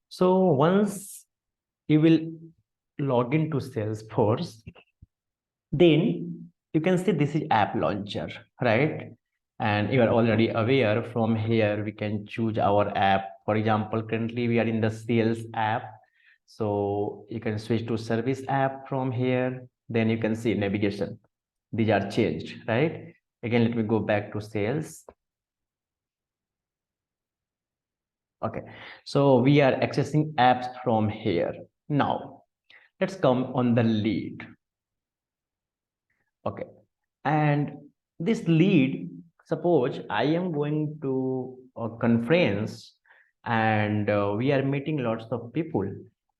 So once you will log into Salesforce, then you can see this is app launcher, right? And you are already aware from here we can choose our app. For example, currently we are in the sales app, so you can switch to service app from here. Then you can see navigation, these are changed, right? Again, let me go back to sales. Okay, so we are accessing apps from here. Now let's come on the lead. Okay, and this lead, suppose I am going to a conference and we are meeting lots of people,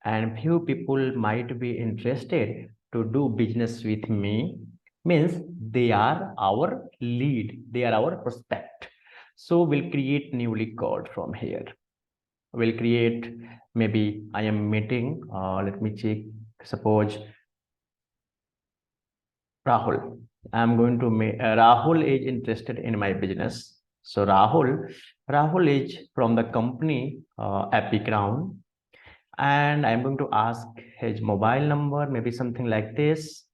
and few people might be interested to do business with me, means they are our lead, they are our prospect. So we'll create new record from here. We'll create, maybe I am meeting, let me check, suppose Rahul. I'm going to make Rahul is interested in my business. So Rahul is from the company Epic Round, and I'm going to ask his mobile number, maybe something like this,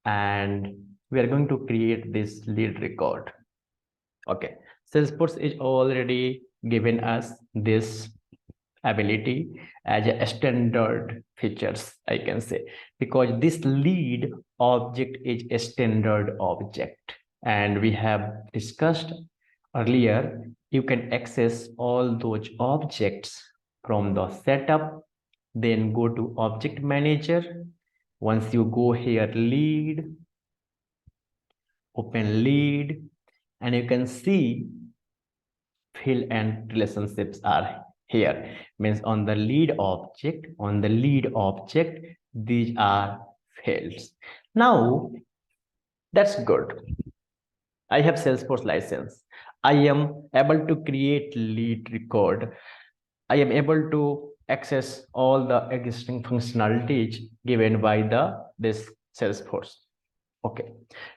and we are going to create this lead record. Okay, Salesforce is already given us this ability as a standard features, I can say, because this lead object is a standard object, and we have discussed earlier, you can access all those objects from the setup, then go to object manager. Once you go here, lead, open lead, and you can see field and relationships are here. Means on the lead object, these are fields. Now that's good. I have Salesforce license. I am able to create lead record. I am able to access all the existing functionalities given by this Salesforce. Okay.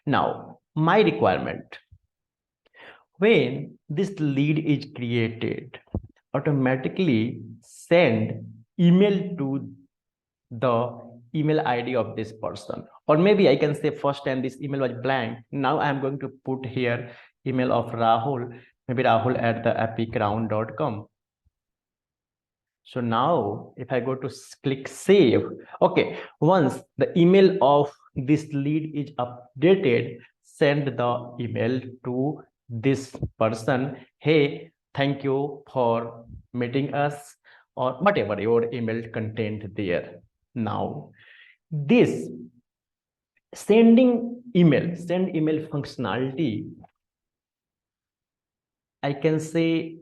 Now my requirement, when this lead is created, automatically send email to the email ID of this person. Or maybe I can say first time this email was blank. Now I'm going to put here email of Rahul, maybe Rahul at the epicround.com. So now if I go to click save, okay, once the email of this lead is updated, send the email to this person, hey, thank you for meeting us, or whatever your email content there. Now this send email functionality, I can say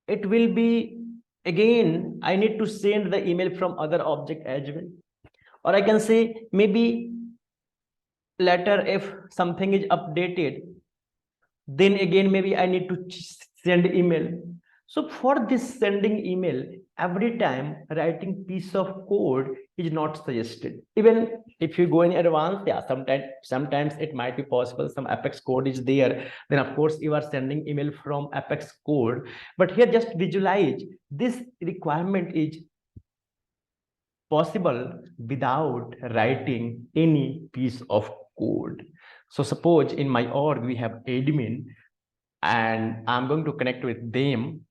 it will be, again I need to send the email from other object as well, or I can say maybe later if something is updated, then again maybe I need to send email. So for this sending email, every time writing piece of code is not suggested. Even if you go in advance, yeah, sometimes it might be possible some Apex code is there, then of course you are sending email from Apex code. But here just visualize, this requirement is possible without writing any piece of code. So suppose in my org we have admin, and I'm going to connect with them,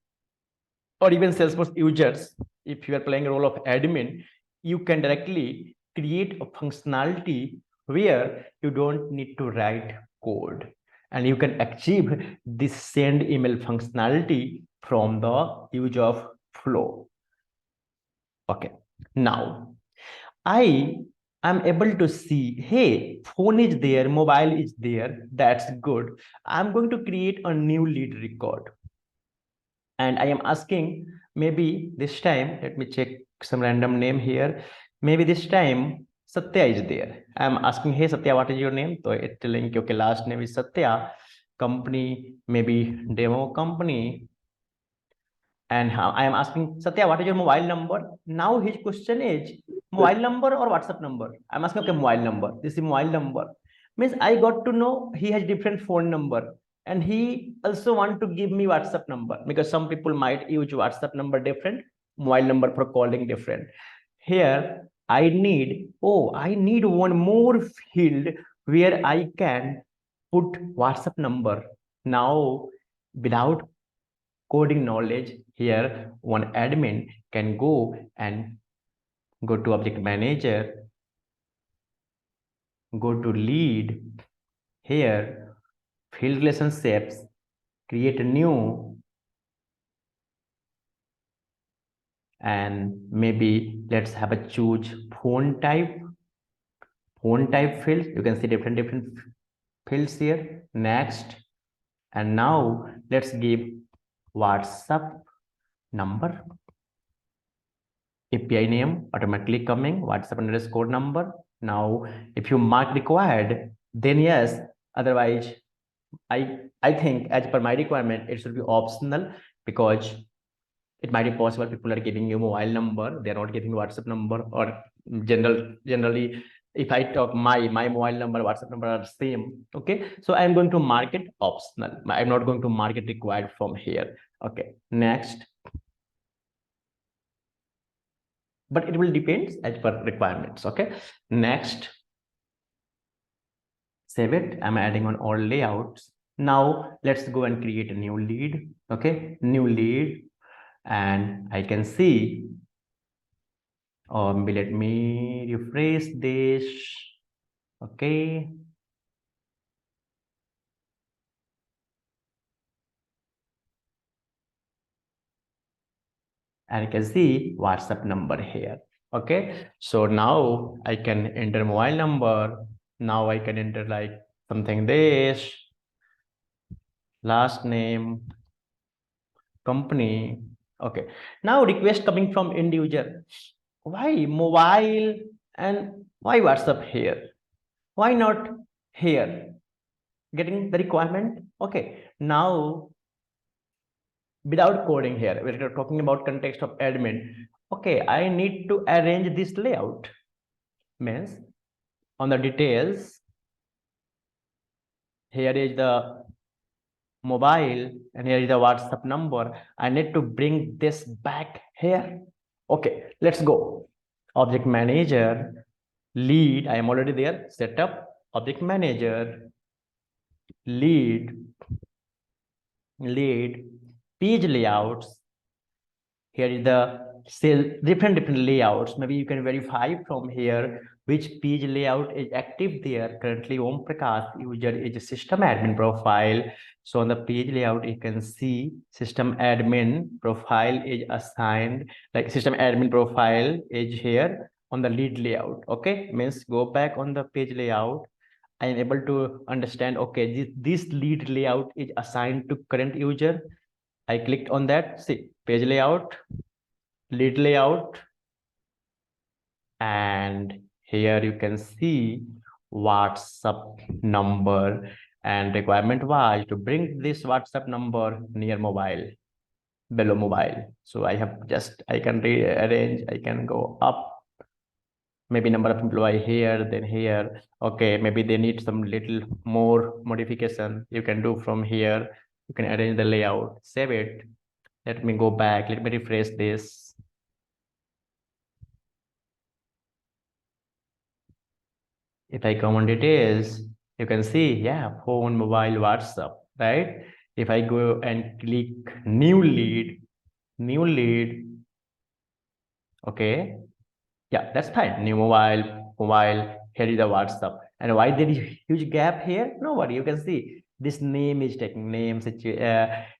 or even Salesforce users. If you are playing a role of admin, you can directly create a functionality where you don't need to write code, and you can achieve this send email functionality from the use of flow. Okay, now I am able to see, hey, phone is there, mobile is there, that's good. I'm going to create a new lead record, and I am asking, maybe this time, let me check some random name here. Maybe this time Satya is there. I am asking, hey Satya, what is your name? So it's telling, okay, last name is Satya, company maybe demo company, and I am asking Satya, what is your mobile number? Now his question is mobile number or WhatsApp number. I'm asking, okay, mobile number. This is mobile number. Means I got to know he has different phone number, and he also want to give me WhatsApp number, because some people might use WhatsApp number different, mobile number for calling different. Here I need one more field where I can put WhatsApp number. Now, without coding knowledge, here one admin can go and go to object manager, go to lead, here field relationships, create a new, and maybe let's have a choose phone type field. You can see different fields here. Next, and now let's give WhatsApp number, API name automatically coming, WhatsApp underscore number. Now, if you mark required, then yes, otherwise I think as per my requirement, it should be optional, because it might be possible people are giving you mobile number, they're not giving WhatsApp number, or generally if I talk my mobile number, WhatsApp number are same. Okay, so I'm going to mark it optional. I'm not going to mark it required from here. Okay, next, but it will depends as per requirements. Okay, next, save it. I'm adding on all layouts. Now let's go and create a new lead. Okay, new lead, and I can see, or let me refresh this. Okay, and you can see WhatsApp number here. Okay, so now I can enter mobile number. Now I can enter like something this, last name, company. Okay, now request coming from end user. Why mobile and why WhatsApp here? Why not here? Getting the requirement. Okay, now without coding here, we're talking about context of admin. Okay, I need to arrange this layout. Means on the details, here is the mobile and here is the WhatsApp number. I need to bring this back here. Okay, let's go. Object manager, lead, I am already there. Setup, object manager, lead, page layouts. Here is the different layouts. Maybe you can verify from here which page layout is active there. Currently, Om Prakash user is a system admin profile. So on the page layout, you can see system admin profile is assigned, like system admin profile is here on the lead layout. Okay, means go back on the page layout. I am able to understand, okay, this lead layout is assigned to current user. I clicked on that, see, page layout, lead layout, and here you can see WhatsApp number, and requirement was to bring this WhatsApp number near mobile, below mobile. So I have just, I can rearrange, I can go up, maybe number of employee here, then here. Okay, maybe they need some little more modification. You can do from here. You can arrange the layout, save it. Let me go back. Let me refresh this. If I come on details, you can see, yeah, phone, mobile, WhatsApp, right? If I go and click new lead, okay, yeah, that's fine. New mobile, here is the WhatsApp. And why there is a huge gap here? Nobody, you can see this name is taking name,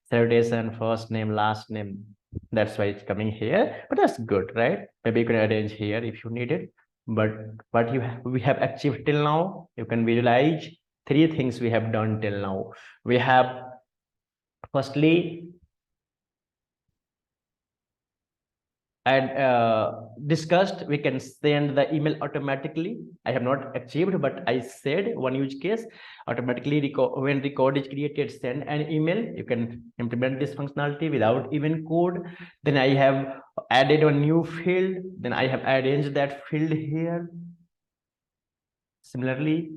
salutation, first name, last name. That's why it's coming here, but that's good, right? Maybe you can arrange here if you need it. But what we have achieved till now, you can visualize three things we have done till now. We have firstly and discussed, we can send the email automatically. I have not achieved, but I said one use case, automatically when record is created, send an email. You can implement this functionality without even code. Then I have added a new field, then I have arranged that field here. Similarly,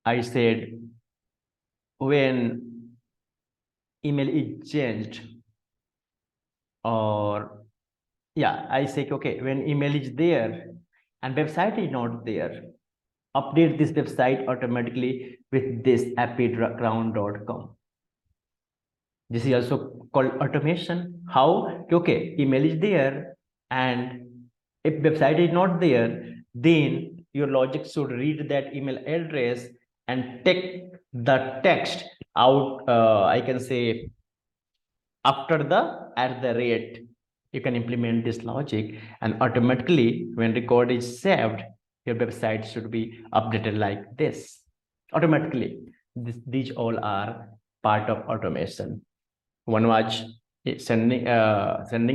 I said when email is changed, or yeah, I say, okay, when email is there and website is not there, update this website automatically with this appyground.com. This is also called automation. How? Okay, email is there, and if website is not there, then your logic should read that email address and take the text out. I can say after the at the rate. You can implement this logic, and automatically, when record is saved, your website should be updated like this automatically. These all are part of automation. One was sending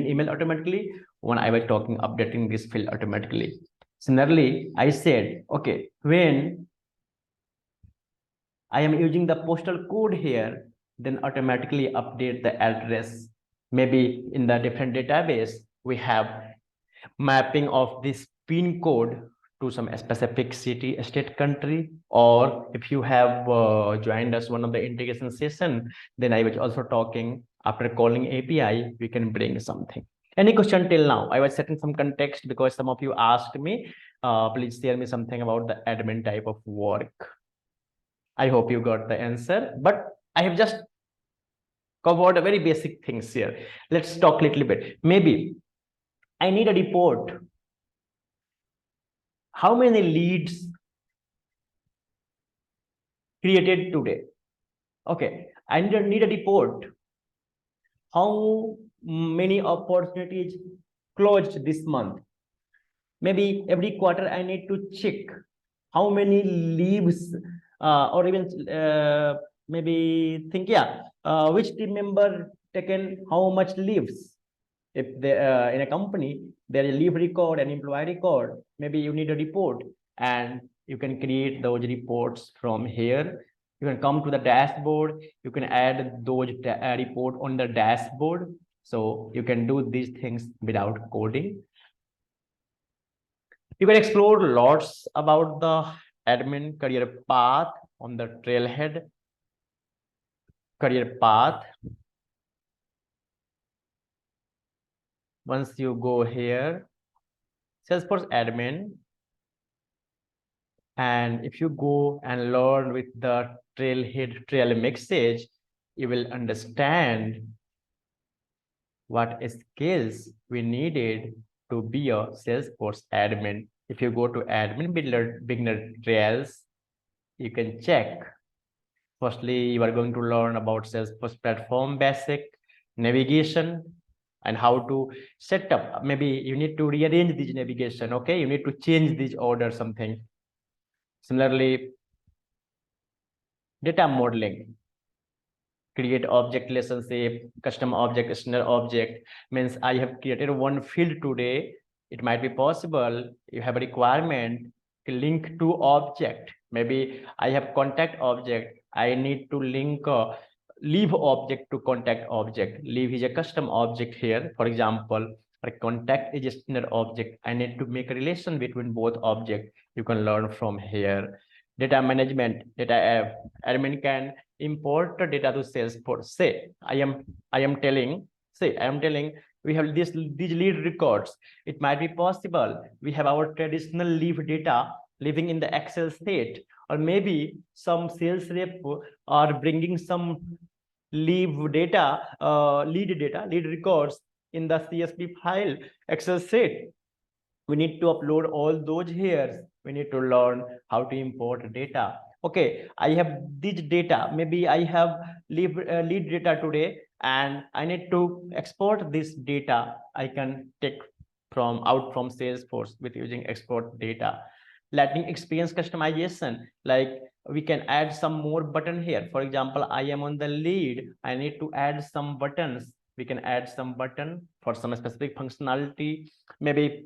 email automatically. One I was talking updating this field automatically. Similarly, I said, okay, when I am using the postal code here, then automatically update the address. Maybe in the different database, we have mapping of this PIN code to some specific city, state, country, or if you have joined us one of the integration session, then I was also talking after calling API, we can bring something. Any question till now? I was setting some context because some of you asked me, please tell me something about the admin type of work. I hope you got the answer, but I have just covered a very basic things here. Let's talk a little bit. Maybe I need a report. How many leads created today? Okay, I need a report. How many opportunities closed this month? Maybe every quarter I need to check how many leaves or even maybe think, yeah, which team member taken how much leaves. If they in a company there is a leave record and employee record, maybe you need a report, and you can create those reports from here. You can come to the dashboard, you can add those report on the dashboard, so you can do these things without coding. You can explore lots about the admin career path on the trailhead career path. Once you go here, Salesforce admin, and if you go and learn with the trailhead trail message, you will understand what skills we needed to be a Salesforce admin. If you go to admin beginner trails, you can check. Firstly, you are going to learn about Salesforce platform basic, navigation, and how to set up. Maybe you need to rearrange this navigation. Okay, you need to change this order something. Similarly, data modeling, create object relationship, custom object, external object. Means I have created one field today. It might be possible you have a requirement to link to object. Maybe I have contact object. I need to link leave object to contact object. Leave is a custom object here. For example, contact is a standard object. I need to make a relation between both objects. You can learn from here. Data management, data admin can import the data to Salesforce. Say, I am telling we have these lead records. It might be possible we have our traditional leave data living in the Excel state, or maybe some sales rep are bringing some leave data, lead records in the CSV file Excel state. We need to upload all those here. We need to learn how to import data. Okay, I have this data. Maybe I have lead data today, and I need to export this data. I can take from Salesforce with using export data. Lightning experience customization, like we can add some more button here. For example, I am on the lead. I need to add some buttons. We can add some button for some specific functionality. Maybe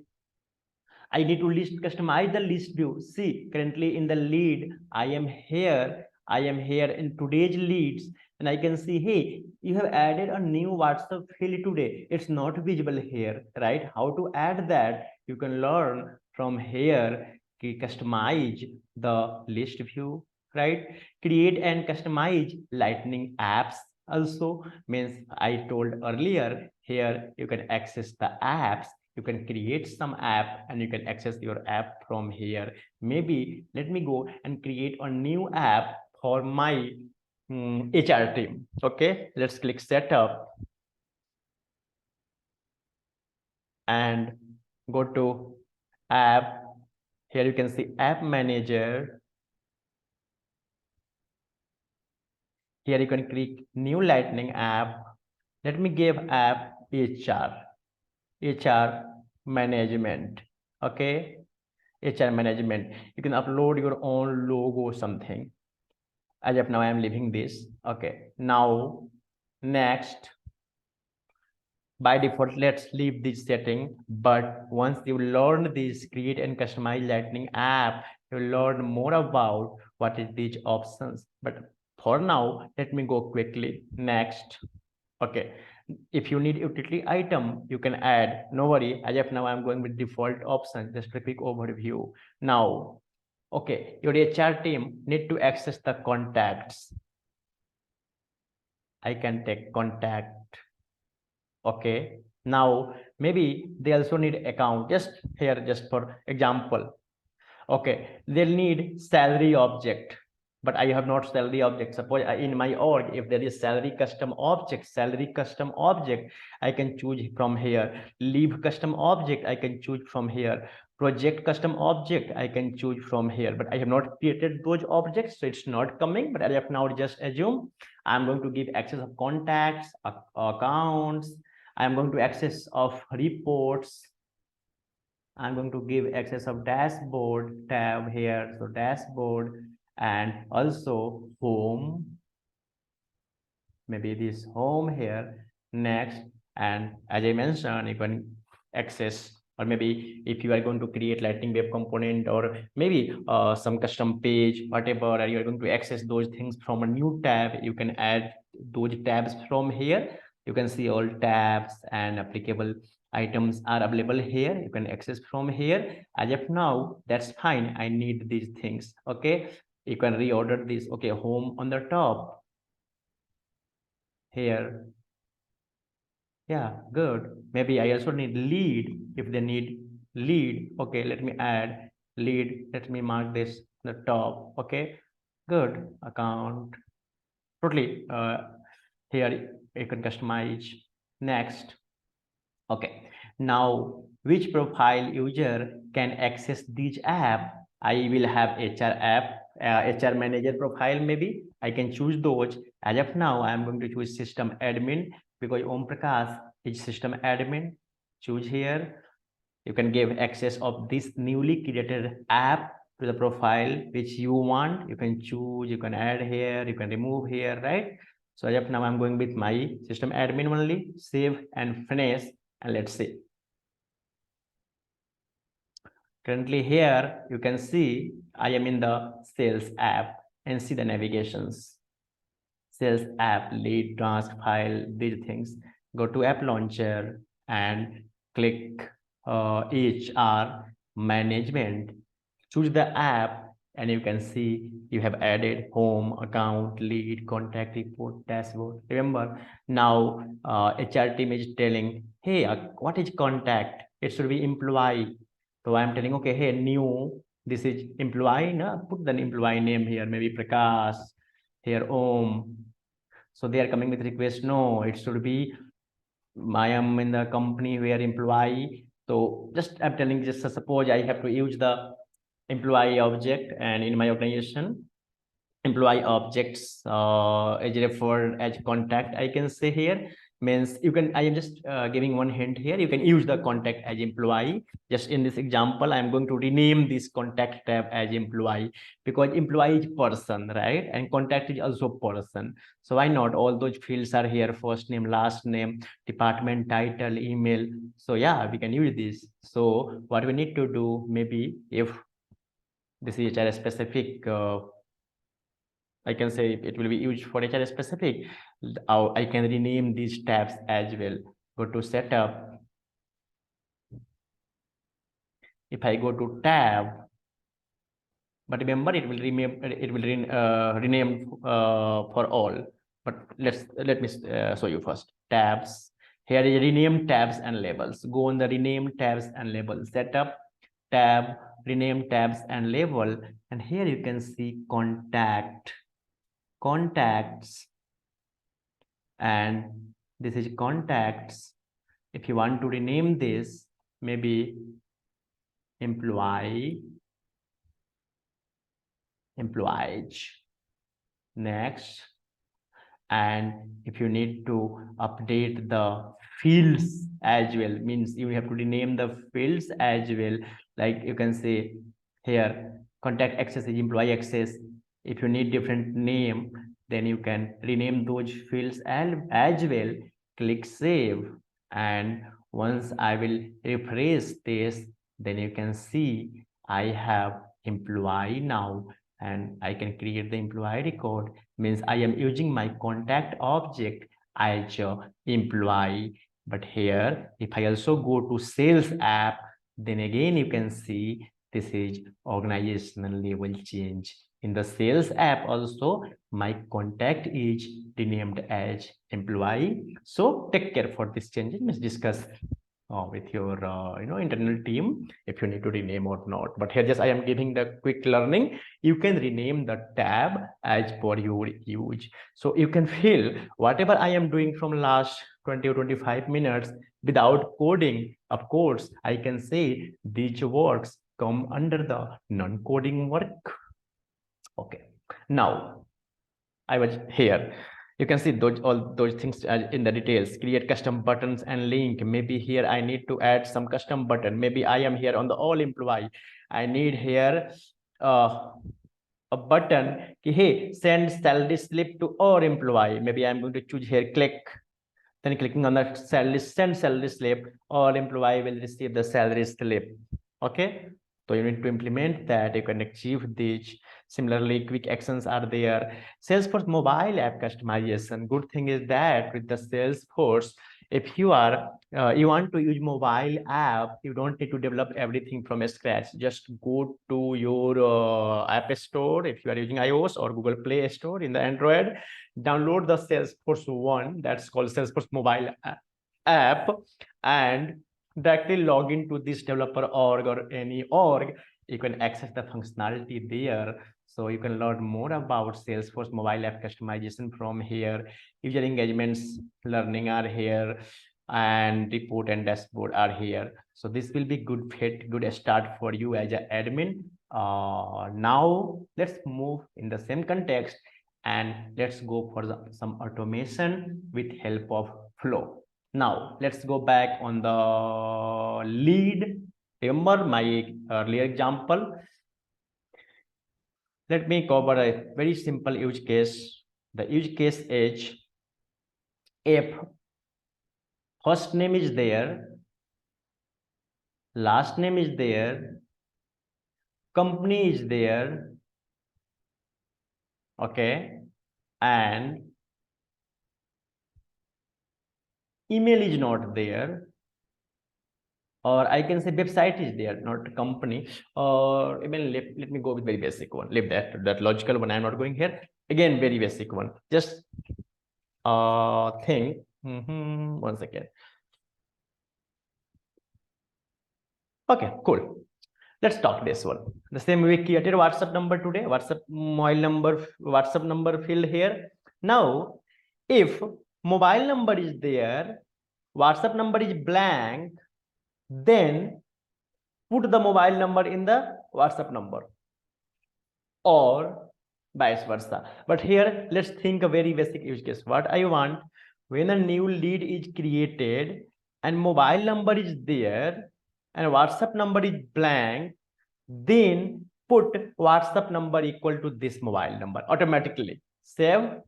I need to customize the list view. See, currently in the lead, I am here in today's leads, and I can see, hey, you have added a new WhatsApp field today. It's not visible here, right? How to add that? You can learn from here. Customize the list view, right? Create and customize Lightning apps. also means I told earlier here you can access the apps, you can create some app and you can access your app from here. Maybe let me go and create a new app for my HR team. Okay, let's click setup and go to app. Here you can see app manager. Here you can click new lightning app. Let me give app HR management. Okay, HR management. You can upload your own logo or something. As of now, I am leaving this. Okay, now next. By default, let's leave this setting. But once you learn this, create and customize lightning app, you learn more about what is these options. But for now, let me go quickly. Next. Okay, if you need utility item, you can add. No worry, as of now I'm going with default option. Just a quick overview. Now, okay, your HR team need to access the contacts. I can take contact. Okay, now maybe they also need account. Just here, just for example. Okay, they'll need salary object, but I have not salary object. Suppose in my org, if there is salary custom object, I can choose from here. Leave custom object, I can choose from here. Project custom object, I can choose from here. But I have not created those objects, so it's not coming. But I have now just assume I'm going to give access of contacts, accounts. I'm going to access of reports. I'm going to give access of dashboard tab here. So dashboard and also home, maybe this home here. Next, and as I mentioned, you can access, or maybe if you are going to create lightning web component or maybe some custom page, whatever, and you're going to access those things from a new tab, you can add those tabs from here. You can see all tabs and applicable items are available here. You can access from here. As of now, that's fine. I need these things. Okay, you can reorder this. Okay, home on the top here. Yeah, good. Maybe I also need lead if they need lead. Okay, let me add lead. Let me mark this the top. Okay, good. Account. Totally. Here you can customize. Next. Okay, now which profile user can access this app? I will have HR app, HR manager profile maybe. I can choose those. As of now, I am going to choose system admin because Om Prakash is system admin. Choose here. You can give access of this newly created app to the profile which you want. You can choose, you can add here, you can remove here, right? So as of now, I'm going with my system admin only. Save and finish. And let's see. Currently here, you can see I am in the sales app and see the navigations. Sales app, lead, task, file, these things. Go to app launcher and click HR management. Choose the app and you can see you have added home, account, lead, contact, report, dashboard. Remember, now HR team is telling, hey, what is contact? It should be employee. So I'm telling, okay, hey, new, this is employee, no? Put the employee name here, maybe Prakash, here Om. So they are coming with request, no, it should be, I am in the company where employee. So just I'm telling, just suppose I have to use the employee object and in my organization employee objects is referred as contact. I can say here means you can, I am just giving one hint here, you can use the contact as employee. Just in this example, I'm going to rename this contact tab as employee because employee is person, right? And contact is also person. So why not, all those fields are here, first name, last name, department title, email. So yeah, we can use this. So what we need to do, maybe if this is HR specific, I can say it will be used for HR specific. I can rename these tabs as well. Go to setup. If I go to tab, but remember it will rename for all. but let me show you first. Tabs. Here is rename tabs and labels. Go on the rename tabs and labels setup, tab, rename tabs and label, and here you can see contacts, and this is contacts. If you want to rename this, maybe employees. Next, and if you need to update the fields as well, means you have to rename the fields as well, like you can say here contact access is employee access. If you need different name, then you can rename those fields as well. Click save, and once I will refresh this, then you can see I have employee now, and I can create the employee record, means I am using my contact object as employee. But here, if I also go to sales app, then again you can see this is organizational level change. In the sales app also, my contact is renamed as employee. So take care for this change. Let's discuss with your internal team if you need to rename or not. But here just I am giving the quick learning. You can rename the tab as per your use. So you can feel whatever I am doing from last 20 or 25 minutes without coding. Of course, I can say these works come under the non-coding work. Okay. Now I was here. You can see all those things in the details. Create custom buttons and link. Maybe here I need to add some custom button. Maybe I am here on the all employee. I need here a button. Hey, send salary slip to all employee. Maybe I'm going to choose here click. Then clicking on the salary, send salary slip, all employee will receive the salary slip. Okay. So you need to implement that. You can achieve this. Similarly, quick actions are there. Salesforce mobile app customization. Good thing is that with the Salesforce, if you are you want to use mobile app, you don't need to develop everything from scratch. Just go to your app store if you are using iOS, or Google Play Store in the Android. Download the Salesforce one, that's called Salesforce mobile app, and directly log into this developer org or any org. You can access the functionality there. So you can learn more about Salesforce mobile app customization from here. User engagements learning are here, and report and dashboard are here. So this will be good fit, good start for you as an admin. Now let's move in the same context, and let's go for some automation with help of flow. Now let's go back on the lead. Remember my earlier example. Let me cover a very simple use case. The use case is if first name is there, last name is there, company is there, okay, and email is not there, or I can say website is there, not company, or even let me go with very basic one. Leave that logical one. I'm not going here. Again, very basic one. Just think. 1 second. Okay, cool. Let's talk this one. The same we created WhatsApp number today. WhatsApp mobile number, WhatsApp number field here. Now, if mobile number is there, WhatsApp number is blank, then put the mobile number in the WhatsApp number, or vice versa. But here, let's think a very basic use case. What I want, when a new lead is created and mobile number is there and WhatsApp number is blank, then put WhatsApp number equal to this mobile number automatically. Save.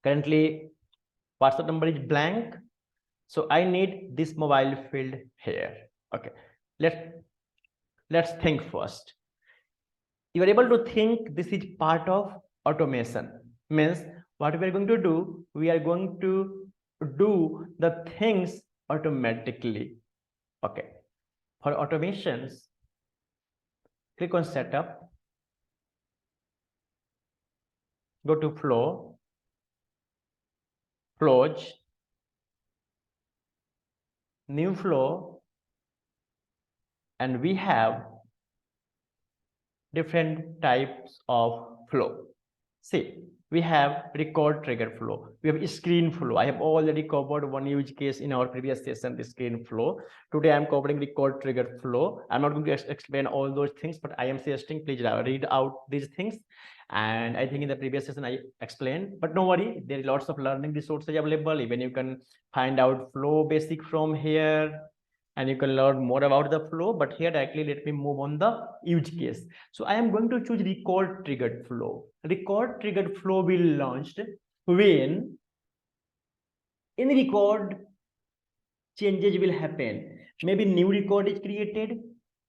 Currently, WhatsApp number is blank, so I need this mobile field here. Okay, let's think first. You are able to think this is part of automation. Means what we are going to do, we are going to do the things automatically. Okay, for automations, click on setup, go to flow, flows, new flow, and we have different types of flow. See, we have record trigger flow, we have screen flow. I have already covered one use case in our previous session, the screen flow. Today I'm covering record trigger flow. I'm not going to explain all those things, but I am suggesting please read out these things. And I think in the previous session I explained, but no worry, there are lots of learning resources available. Even you can find out flow basic from here, and you can learn more about the flow. But here directly let me move on the use case. So I am going to choose record triggered flow. Record triggered flow will launched when in record changes will happen. Maybe new record is created,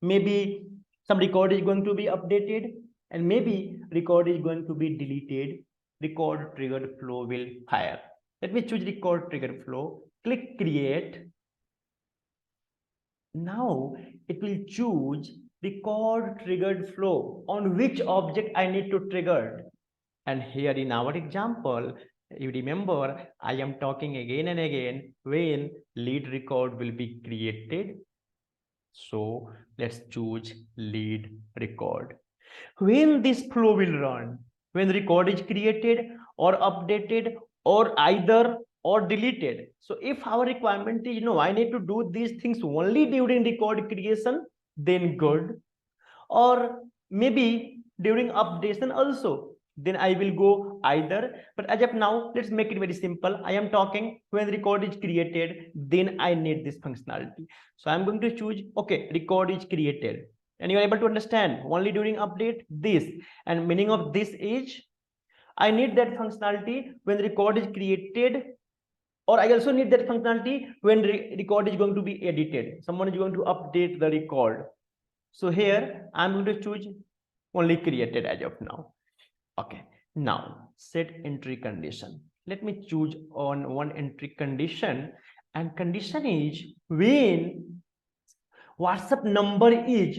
maybe some record is going to be updated, and maybe record is going to be deleted. Record triggered flow will fire. Let me choose record triggered flow, click create. Now it will choose record triggered flow on which object I need to trigger. And here in our example, you remember I am talking again and again when lead record will be created. So let's choose lead record. When this flow will run, when record is created or updated or either or deleted. So if our requirement is no, I need to do these things only during record creation, then good. Or maybe during updation also, then I will go either. But as of now, let's make it very simple. I am talking when record is created, then I need this functionality. So I'm going to choose, okay, record is created. And you are able to understand only during update this. And meaning of this is, I need that functionality when record is created, or I also need that functionality when record is going to be edited. Someone is going to update the record. So here I'm going to choose only created as of now. Okay, now set entry condition. Let me choose on one entry condition, and condition is when WhatsApp number is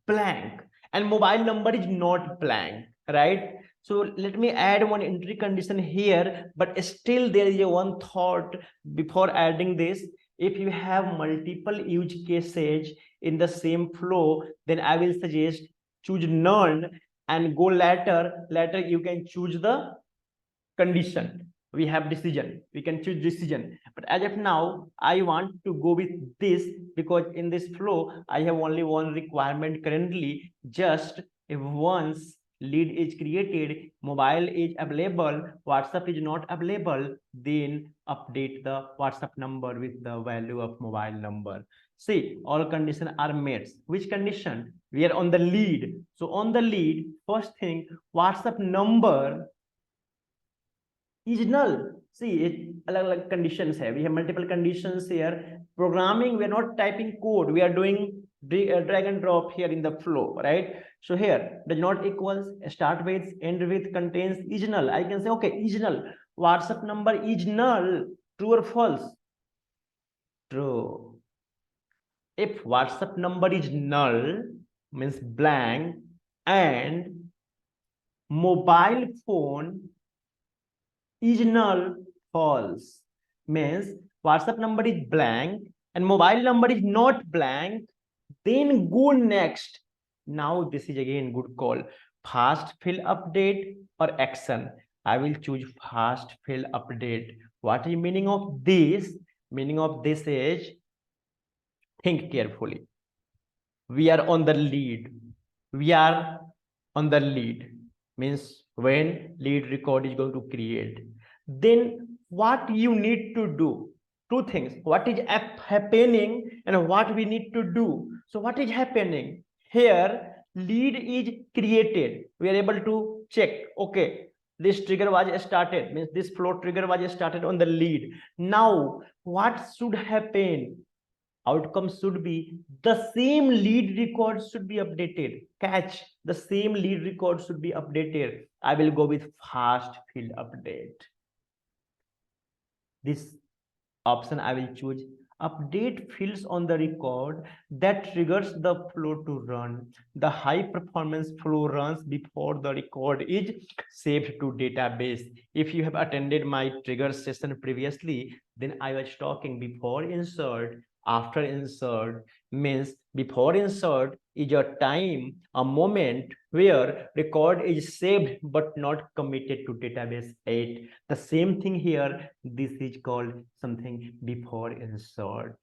blank and mobile number is not blank, right? So let me add one entry condition here, but still there is a one thought before adding this. If you have multiple use cases in the same flow, then I will suggest choose none and go later. Later you can choose the condition. We have decision, we can choose decision, but as of now I want to go with this because in this flow I have only one requirement currently. Just if once lead is created, mobile is available, WhatsApp is not available, then update the WhatsApp number with the value of mobile number. See, all conditions are met. Which condition? We are on the lead. So on the lead, first thing, WhatsApp number is null. See, it conditions here. We have multiple conditions here. Programming, we are not typing code. We are doing drag and drop here in the flow, right? So here, does not equals, start with, end with, contains, is null. I can say, okay, is null. WhatsApp number is null. True or false? True. If WhatsApp number is null, means blank, and mobile phone is null, false, means WhatsApp number is blank and mobile number is not blank, then go next. Now this is again good call, fast fill update or action. I will choose fast fill update. What is meaning of this? Meaning of this is, think carefully. We are on the lead. We are on the lead, means when lead record is going to create, then what you need to do? Two things, what is happening and what we need to do. So what is happening here? Lead is created, we are able to check, okay, this trigger was started, means this flow trigger was started on the lead. Now what should happen? Outcome should be the same lead record should be updated. Catch, the same lead record should be updated. I will go with fast fill update. This option I will choose. update fields on the record that triggers the flow to run. The high performance flow runs before the record is saved to database. If you have attended my trigger session previously, then I was talking before insert, after insert. Means before insert is a time, a moment where record is saved but not committed to database 8. The same thing here, this is called something before insert.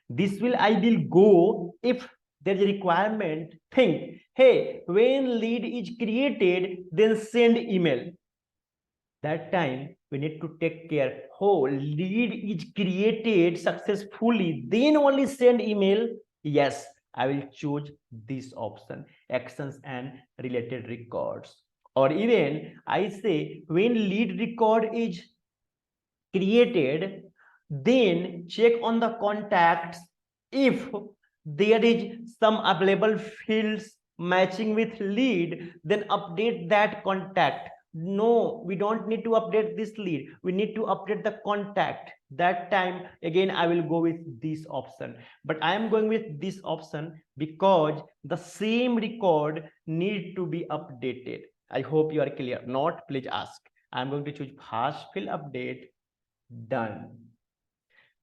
This will I will go if there is a requirement. Think, hey, when lead is created, then send email. That time we need to take care. Oh, lead is created successfully, then only send email. Yes, I will choose this option, actions and related records. Or even I say when lead record is created, then check on the contacts. If there is some available fields matching with lead, then update that contact. No, we don't need to update this lead, we need to update the contact. That time again I will go with this option, but I am going with this option because the same record need to be updated. I hope you are clear. Not, please ask. I'm going to choose fast fill update. Done.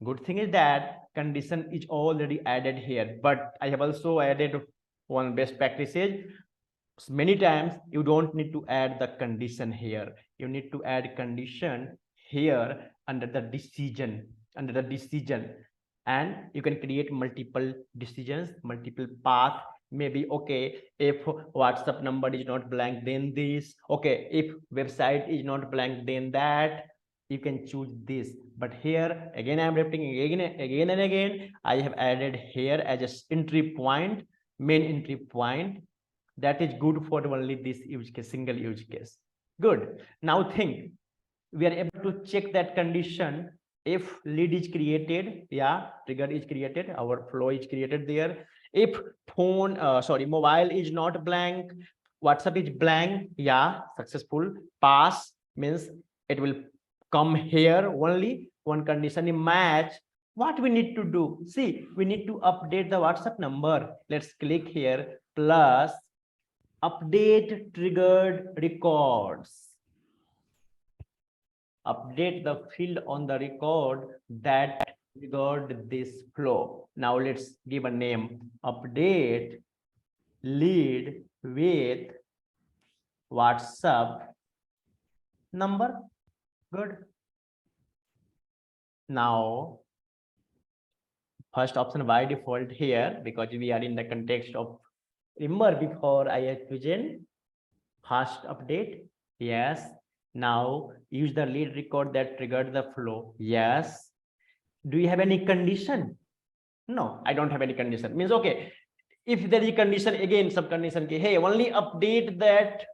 Good thing is that condition is already added here, but I have also added one best practices. Many times you don't need to add the condition here. You need to add condition here under the decision, and you can create multiple decisions, multiple path. Maybe okay, if WhatsApp number is not blank, then this. Okay, if website is not blank, then that. You can choose this. But here again I'm repeating again and again, I have added here as a entry point, main entry point. That is good for only this use case, single use case. Good. Now think, we are able to check that condition. If lead is created, yeah, trigger is created, our flow is created there. If phone mobile is not blank, WhatsApp is blank, yeah, successful. Pass means it will come here only. One condition is match. What we need to do, see, we need to update the WhatsApp number. Let's click here, plus update triggered records. Update the field on the record that triggered this flow. Now let's give a name, update lead with WhatsApp number. Good. Now first option by default here, because we are in the context of, remember before I had chosen fast update. Yes. Now use the lead record that triggered the flow. Yes. Do you have any condition? No, I don't have any condition. Means okay, if there is a condition, again some condition, hey, only update that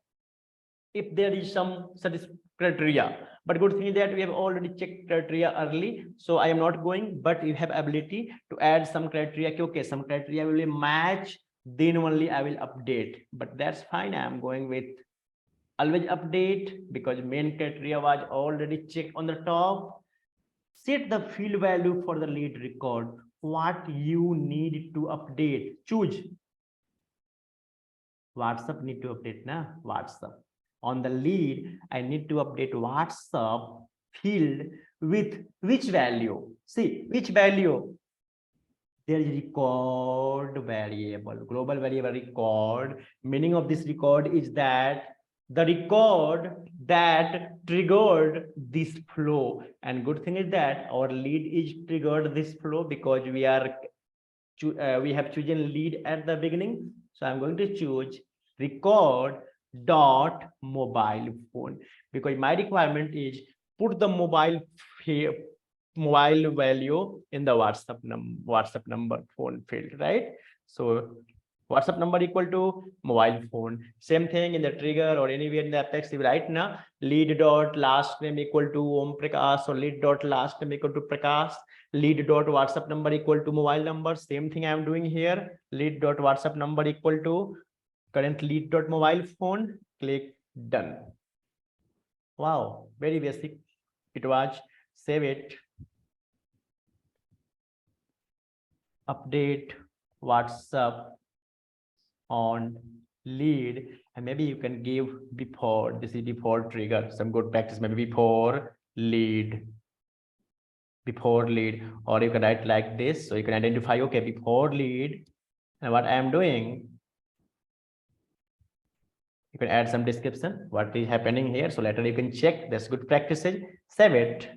if there is some criteria. But good thing is that we have already checked criteria early, so I am not going, but you have ability to add some criteria. Okay, some criteria will match, then only I will update. But that's fine. I am going with always update because main criteria was already checked on the top. Set the field value for the lead record. What you need to update. Choose. WhatsApp need to update na WhatsApp. On the lead, I need to update WhatsApp field with which value? See, which value? There is record variable, global variable record. Meaning of this record is that the record that triggered this flow. And good thing is that our lead is triggered this flow because we have chosen lead at the beginning. So I'm going to choose record dot mobile phone, because my requirement is put the mobile value in the WhatsApp number phone field, right? So WhatsApp number equal to mobile phone. Same thing in the trigger or anywhere in the apex, right now lead dot last name equal to Om Prakash, or lead dot last name equal to Prakash. Lead dot WhatsApp number equal to mobile number. Same thing I am doing here. Lead dot WhatsApp number equal to current lead dot mobile phone. Click done. Wow, very basic it was. Save it. update WhatsApp on lead, and maybe you can give before, this is before trigger, some good practice, maybe before lead, or you can write like this. So you can identify, okay, before lead, and what I am doing, you can add some description, what is happening here. So later you can check, that's good practices, save it.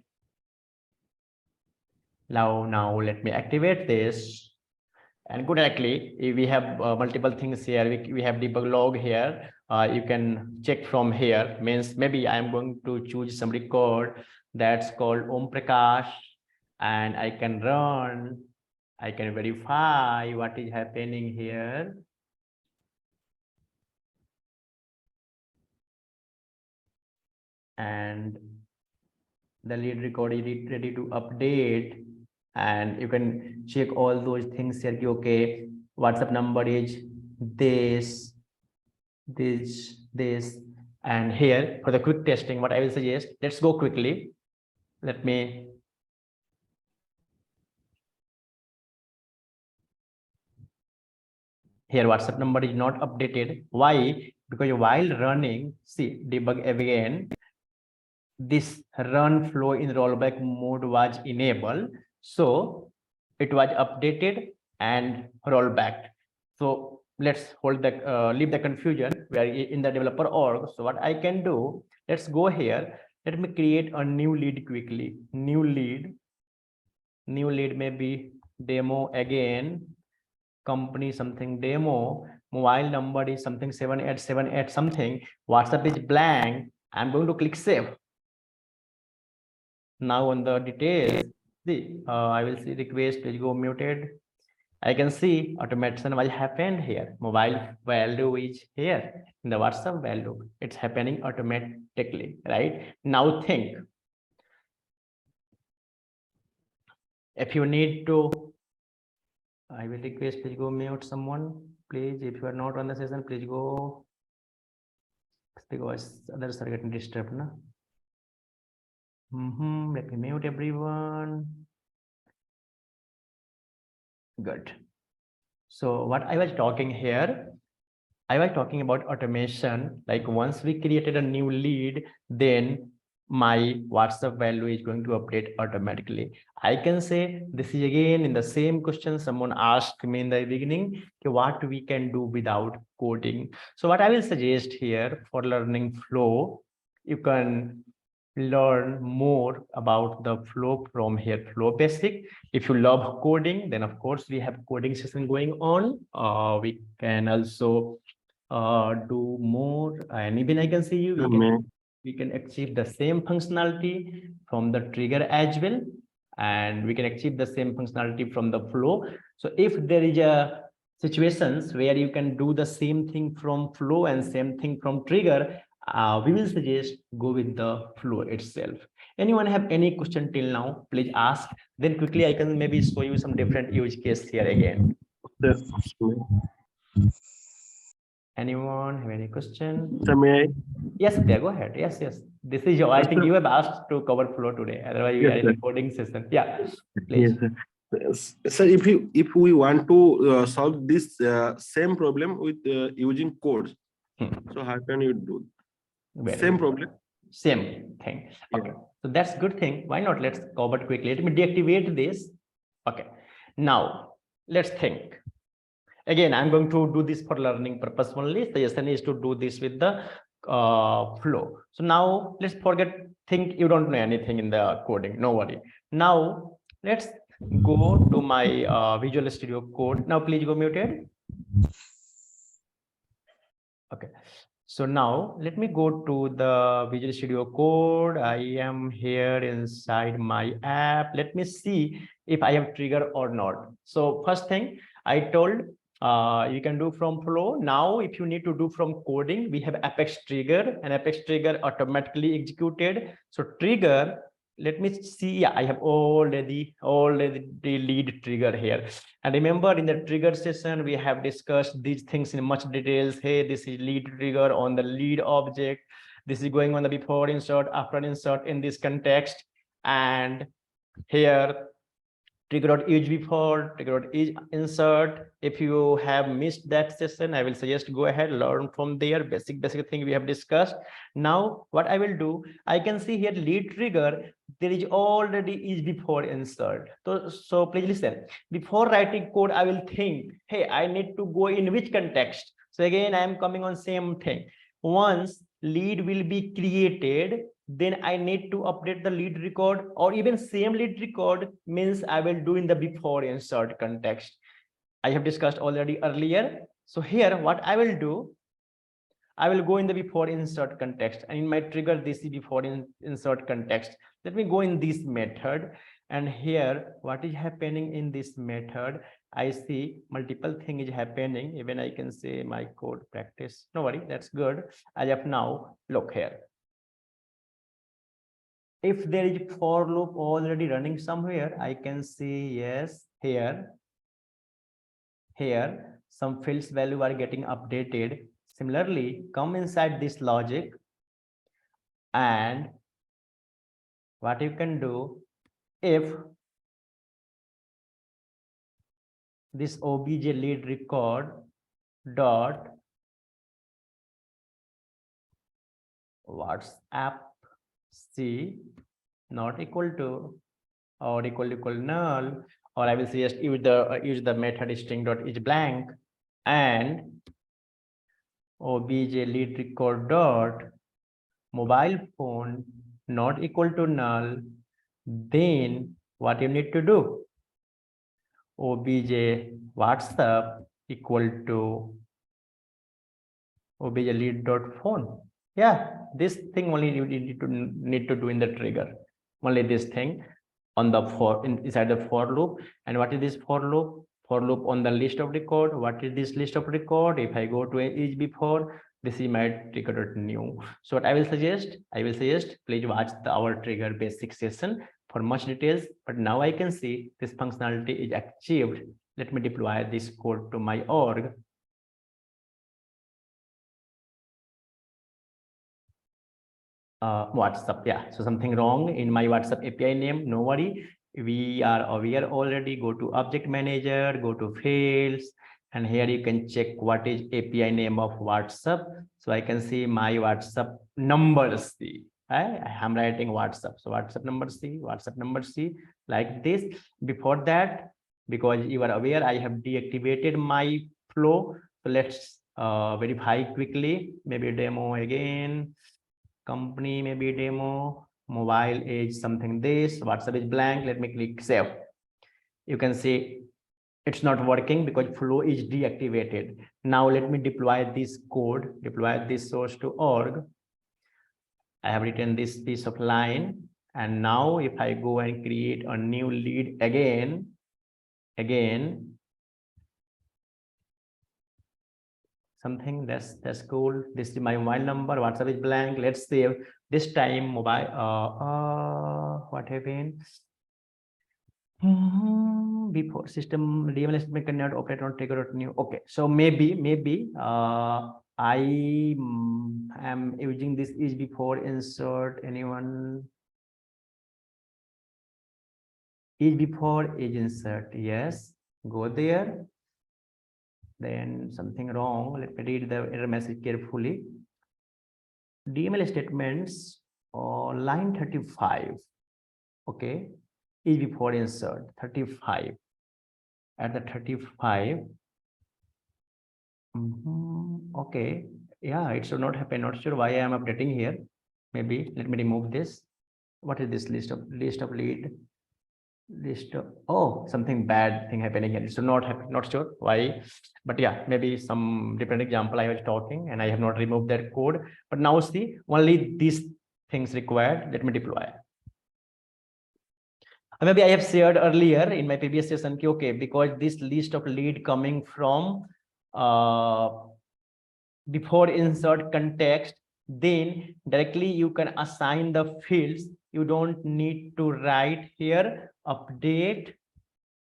Now let me activate this. And good, actually, if we have multiple things here, we have debug log here. You can check from here, means maybe I'm going to choose some record that's called Om Prakash, and I can run, I can verify what is happening here. And the lead record is ready to update, and you can check all those things here. Okay, WhatsApp number is this, and here for the quick testing, what I will suggest, let's go quickly. Let me here, WhatsApp number is not updated. Why? Because while running, see, debug again, this run flow in rollback mode was enabled, so it was updated and rollback. So let's hold the leave the confusion. We are in the developer org. So what I can do, let's go here. Let me create a new lead quickly. New lead maybe demo again, company something demo, mobile number is something 7878 something, WhatsApp is blank. I'm going to click save. Now on the details, see, I will see request, please go muted. I can see automation what happened here. Mobile value is here in the WhatsApp value. It's happening automatically, right? Now think, if you need to, I will request, please go mute someone. Please, if you are not on the session, please go, because others are getting disturbed. Na? Let me mute everyone. Good. So what I was talking here, I was talking about automation. Like once we created a new lead, then my WhatsApp value is going to update automatically. I can say this is again in the same question someone asked me in the beginning, what we can do without coding. So what I will suggest here for learning flow, you can learn more about the flow from here, flow basic. If you love coding, then of course we have coding session going on. We can also do more, and even I can see you, we can achieve the same functionality from the trigger as well, and we can achieve the same functionality from the flow. So if there is a situations where you can do the same thing from flow and same thing from trigger, we will suggest go with the flow itself. Anyone have any question till now? Please ask. Then quickly I can maybe show you some different use case here again. Anyone have any question? Yes, Priya, go ahead. Yes. This is your, I think you have asked to cover flow today. Otherwise, we are in the coding session. Yeah, please. Yes, sir, if we want to solve this same problem with using codes, so how can you do same problem? Same thing. Okay, so that's good thing. Why not? Let's cover it quickly. Let me deactivate this. Okay, now let's think. Again, I'm going to do this for learning purpose only. Suggestion is to do this with the flow. So now let's think you don't know anything in the coding. No worry. Now let's go to my Visual Studio Code. Now please go muted. Okay. So now let me go to the Visual Studio Code. I am here inside my app. Let me see if I have trigger or not. So first thing I told, you can do from flow. Now, if you need to do from coding, we have Apex trigger, and Apex trigger automatically executed. So trigger, let me see. Yeah, I have already lead trigger here. And remember, in the trigger session, we have discussed these things in much details. Hey, this is lead trigger on the lead object. This is going on the before insert, after insert in this context. And here, trigger.use before, trigger.use insert. If you have missed that session, I will suggest go ahead, learn from there, basic thing we have discussed. Now what I will do, I can see here lead trigger, there is already is before insert. So please listen, before writing code I will think, hey, I need to go in which context. So again I am coming on same thing. Once lead will be created, then I need to update the lead record, or even same lead record means I will do in the before insert context. I have discussed already earlier. So here what I will do, I will go in the before insert context, and in my trigger this is before insert context. Let me go in this method, and here what is happening in this method, I see multiple things is happening. Even I can say my code practice, no worry, that's good. As of now, look here, if there is for loop already running somewhere, I can see yes, here some fields value are getting updated. Similarly, come inside this logic, and what you can do, if this obj lead record dot WhatsApp C not equal to or equal null, or I will say just use the method string dot is blank, and obj lead record dot mobile phone not equal to null, then what you need to do, obj WhatsApp equal to obj lead dot phone. Yeah, this thing only you need to do in the trigger, only this thing on the inside the for loop. And what is this for loop? For loop on the list of record. What is this list of record? If I go to is before, this is my trigger new. So what I will suggest, please watch our trigger basic session for much details. But now I can see this functionality is achieved. Let me deploy this code to my org. WhatsApp, yeah, so something wrong in my WhatsApp API name, no worry, we are aware already. Go to object manager, go to fields, and here you can check what is API name of WhatsApp. So I can see my WhatsApp number C. I am writing WhatsApp, so WhatsApp number C like this. Before that, because you are aware, I have deactivated my flow. So let's verify quickly, maybe demo again. Company maybe demo, mobile is something this, WhatsApp is blank. Let me click save. You can see it's not working because flow is deactivated. Now let me deploy this code, deploy this source to org. I have written this piece of line, and now if I go and create a new lead again, something that's cool. This is my mobile number, WhatsApp is blank. Let's save. This time mobile what happened? Before system DML estimate cannot operate on trigger new. Okay, so maybe I am using this is before insert. Anyone is before is insert? Yes, go there. Then something wrong. Let me read the error message carefully. DML statements line 35. Okay, is before insert 35. At the 35. Okay, yeah, it should not happen. Not sure why I am updating here. Maybe let me remove this. What is this list of lead? List of, oh, something bad thing happening here. It should not happen. Not sure why, but yeah, maybe some different example I was talking and I have not removed that code. But now see, only these things required. Let me deploy. Maybe I have shared earlier in my previous session, okay, because this list of lead coming from before insert context, then directly you can assign the fields. You don't need to write here update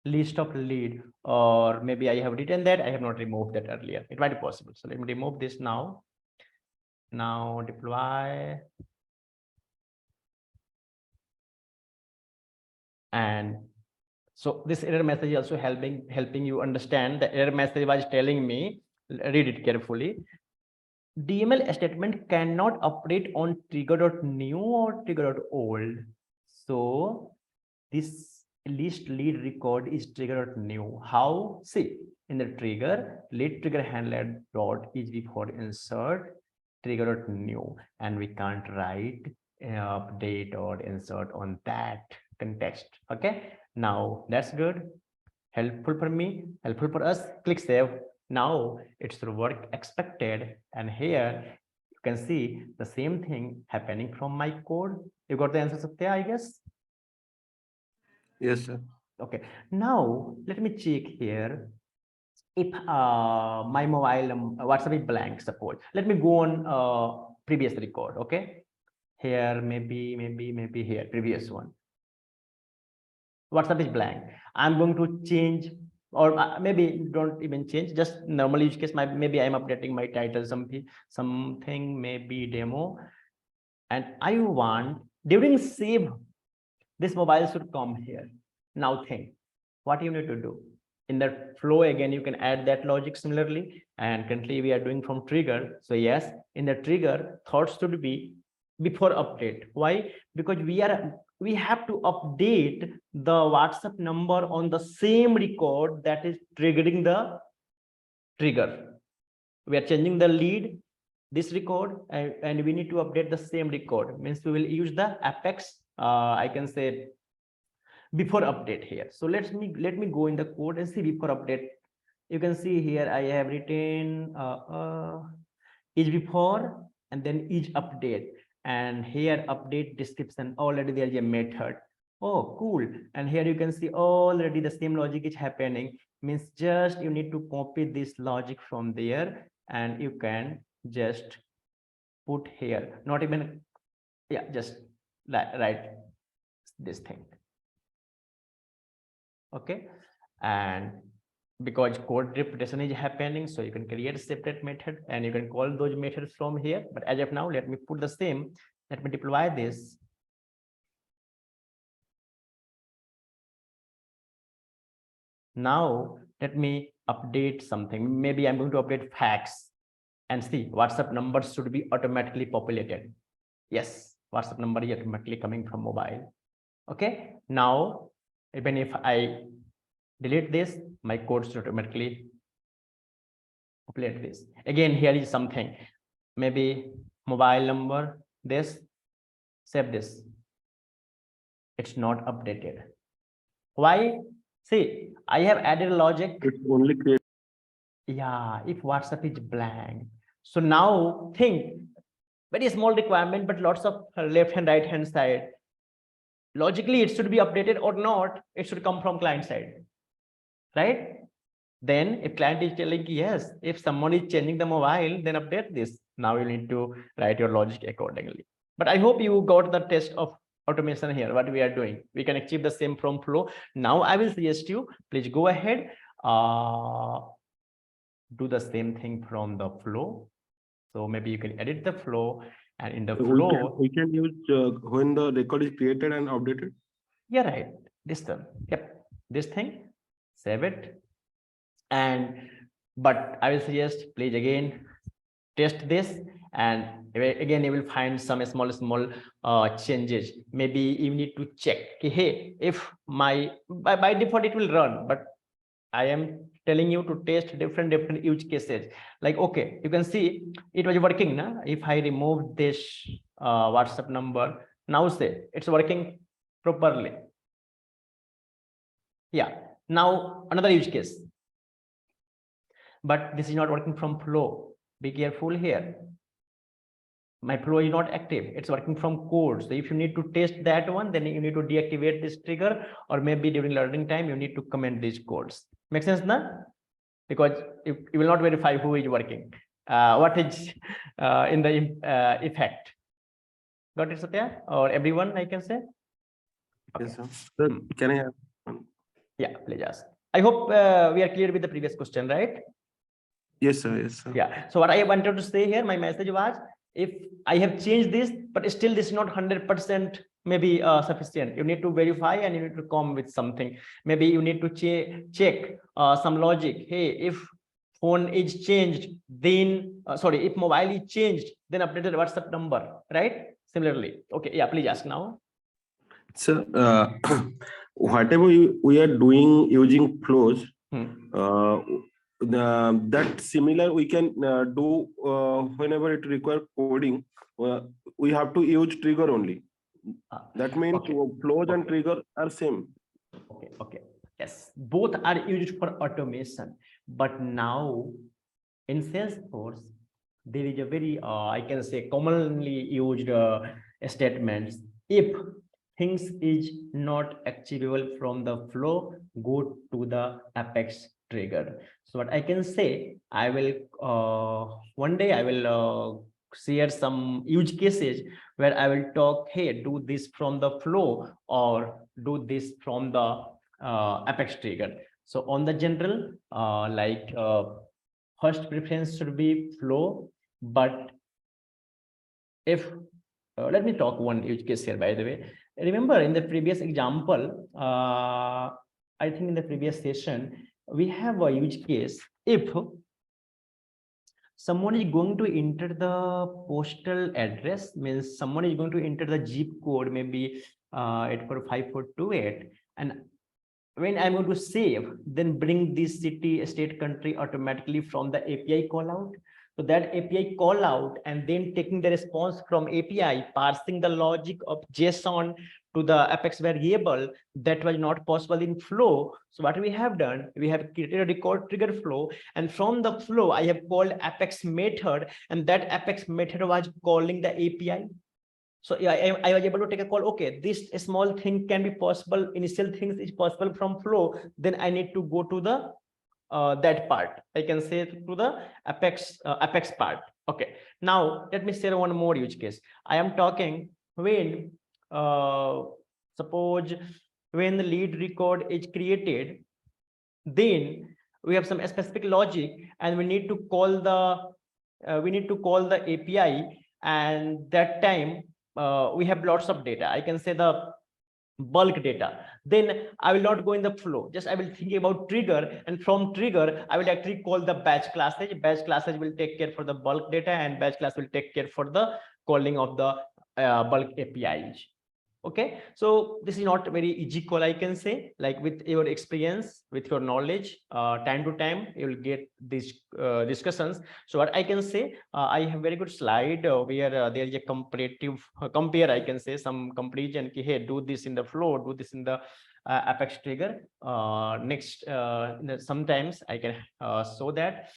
list of lead, or maybe I have written that, I have not removed that earlier. It might be possible. So let me remove this now. Now deploy. And So this error message is also helping you understand. The error message was telling me, read it carefully. DML statement cannot operate on trigger.new or trigger.old. So this list lead record is trigger.new. How? See, in the trigger, lead trigger handler dot is before insert trigger.new, and we can't write update or insert on that context. Okay, now that's good. Helpful for me, helpful for us. Click save. Now it's the work expected, and here you can see the same thing happening from my code. You got the answer, Satya, I guess. Yes, sir. Okay, now let me check here. If my mobile WhatsApp is blank, suppose, let me go on previous record. Okay, here maybe here previous one. WhatsApp is blank. I'm going to change, or maybe don't even change, just normal use case. Maybe I'm updating my title, something maybe demo, and I want during save this mobile should come here. Now think what you need to do in the flow. Again, you can add that logic similarly, and currently we are doing from trigger. So yes, in the trigger, thoughts should be before update. Why? Because we have to update the WhatsApp number on the same record that is triggering the trigger. We are changing the lead, this record, and we need to update the same record. Means we will use the apex, I can say before update here. So let me go in the code and see before update. You can see here I have written is before and then is update, and here update description already there is a method. Oh, cool. And here you can see already the same logic is happening. Means just you need to copy this logic from there, and you can just put here, not even, yeah, just write this thing. Okay, and because code repetition is happening, so you can create a separate method and you can call those methods from here. But as of now, let me put the same. Let me deploy this. Now let me update something. Maybe I'm going to update facts and see WhatsApp numbers should be automatically populated. Yes, WhatsApp number is automatically coming from mobile. Okay, now even if I delete this, my code should automatically populate this. Again, here is something, maybe mobile number, this, save this. It's not updated. Why? See, I have added logic. It's only create. Yeah, if WhatsApp is blank. So now think, very small requirement, but lots of left and right hand side. Logically, it should be updated or not. It should come from client side, right? Then if client is telling yes, if someone is changing the mobile, then update this. Now you need to write your logic accordingly. But I hope you got the test of automation here, what we are doing. We can achieve the same from flow. Now I will suggest you, please go ahead, do the same thing from the flow. So maybe you can edit the flow, and in the flow we can use when the record is created and updated. Yeah, right. This term. Yep. This thing, save it. And but I will suggest please again test this, and again you will find some small changes. Maybe you need to check, okay, hey, if my by default it will run, but I am telling you to test different use cases. Like, okay, you can see it was working now. If I remove this WhatsApp number, now say it's working properly. Yeah, now another use case, but this is not working from flow. Be careful here. My flow is not active, it's working from code. So if you need to test that one, then you need to deactivate this trigger, or maybe during learning time you need to comment these codes. Make sense now? Because you will not verify who is working, what is in the effect. Got it, Satya? Or everyone, I can say? Okay. Yes, sir. Sir, can I have one? Yeah, please ask. I hope we are clear with the previous question, right? Yes, sir. Yes, sir. Yeah. So what I wanted to say here, my message was, if I have changed this, but still this is not 100% maybe sufficient. You need to verify and you need to come with something. Maybe you need to check some logic. Hey, if phone is changed, then sorry, if mobile is changed, then updated WhatsApp number, right? Similarly. Okay, yeah, please ask now. So whatever we are doing using flows, that similar we can do whenever it requires coding. We have to use trigger only. That means okay. flows and trigger are same. Okay. Yes, both are used for automation, but now in Salesforce there is a very I can say commonly used statements. If things is not achievable from the flow, go to the apex trigger. So what I can say, I will one day I will share some use cases where I will talk, hey, do this from the flow or do this from the apex trigger. So on the general, first preference should be flow, but if let me talk one use case here, by the way. Remember in the previous example, I think in the previous session, we have a use case. If someone is going to enter the postal address, means someone is going to enter the zip code, maybe 845428, and when I'm going to save, then bring this city, state, country automatically from the API call out. So that API call out and then taking the response from API, parsing the logic of JSON to the Apex variable, that was not possible in flow. So what we have done, we have created a record trigger flow, and from the flow, I have called Apex method, and that Apex method was calling the API. So yeah, I was able to take a call. Okay, this small thing can be possible. Initial things is possible from flow. Then I need to go to the that part. I can say to the Apex part. Okay. Now let me share one more use case. I am talking when suppose when the lead record is created, then we have some specific logic, and we need to call the API, and that time we have lots of data. I can say the bulk data. Then I will not go in the flow. Just I will think about trigger, and from trigger I will actually call the batch classes. Batch classes will take care for the bulk data, and batch class will take care for the calling of the bulk APIs. Okay, so this is not very easy call, I can say. Like with your experience, with your knowledge, time to time you will get these discussions. So what I can say, I have very good slide where there is a comparative compare, I can say, some comparison. Hey, do this in the flow, do this in the Apex trigger. Next sometimes I can show that.